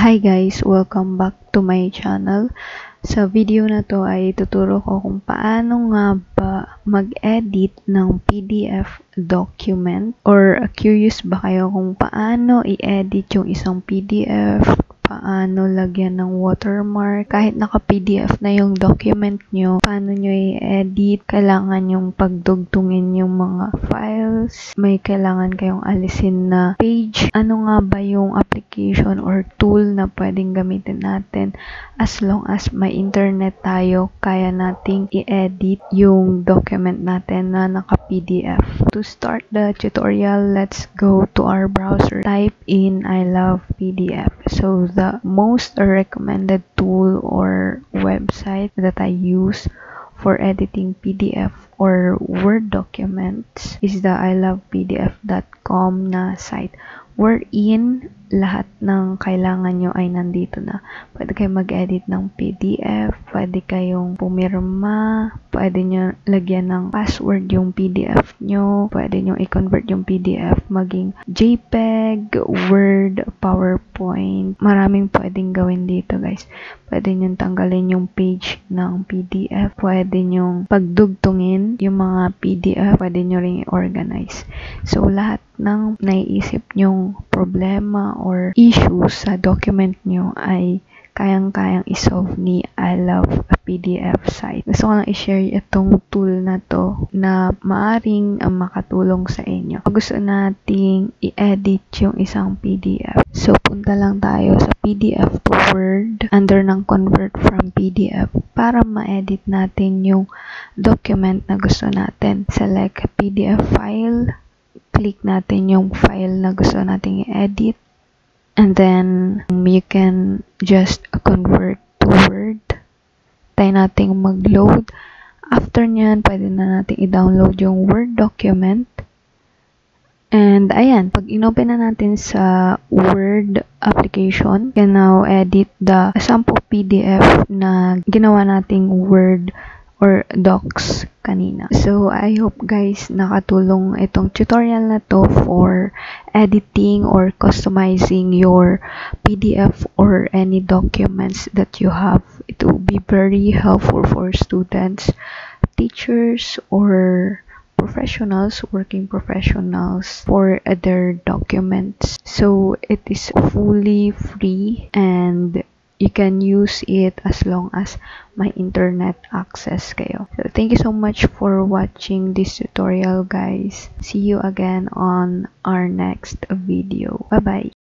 Hi guys! Welcome back to my channel. Sa video na to ay tuturo ko kung paano nga ba mag-edit ng PDF document, or curious ba kayo kung paano i-edit yung isang PDF, paano lagyan ng watermark, kahit naka-PDF na yung document nyo, paano nyo i-edit, kailangan yung pagdugtungin yung mga files, may kailangan kayong alisin na page, ano nga ba yung application or tool na pwedeng gamitin natin. As long as may internet tayo, kaya nating i-edit yung document natin na naka-PDF. To start the tutorial, let's go to our browser. Type in I love PDF. So the most recommended tool or website that I use for editing PDF or Word documents is the ilovepdf.com na site, wherein lahat ng kailangan nyo ay nandito na. Pwede kayo mag-edit ng PDF, pwede kayong pumirma, pwede nyo lagyan ng password yung PDF nyo, pwede nyo i-convert yung PDF maging JPEG, Word, PowerPoint. Maraming pwedeng gawin dito guys. Pwede nyo tanggalin yung page ng PDF, pwede nyo pagdugtungin yung mga PDF, pwede nyo ring i-organize. So lahat ng naiisip nyong problema or issues sa document nyo ay kayang-kayang isolve ni I Love a PDF site. Gusto ko lang i-share itong tool na to na maaring makatulong sa inyo. Gusto nating i-edit yung isang PDF. So, punta lang tayo sa PDF to Word under ng Convert from PDF para ma-edit natin yung document na gusto natin. Select PDF file. Click natin yung file na gusto nating i-edit. And then, you can just convert to Word. Tayo nating mag-load. After nyan, pwede na natin i-download yung Word document. And, ayan, pag inopen na natin sa Word application, you can now edit the sample PDF na ginawa nating Word or Docs kanina. So, I hope guys nakatulong itong tutorial na to for editing or customizing your PDF or any documents that you have. It will be very helpful for students, teachers, or professionals, working professionals for their documents. So, it is fully free and you can use it as long as may internet access kayo. So, thank you so much for watching this tutorial, guys. See you again on our next video. Bye-bye!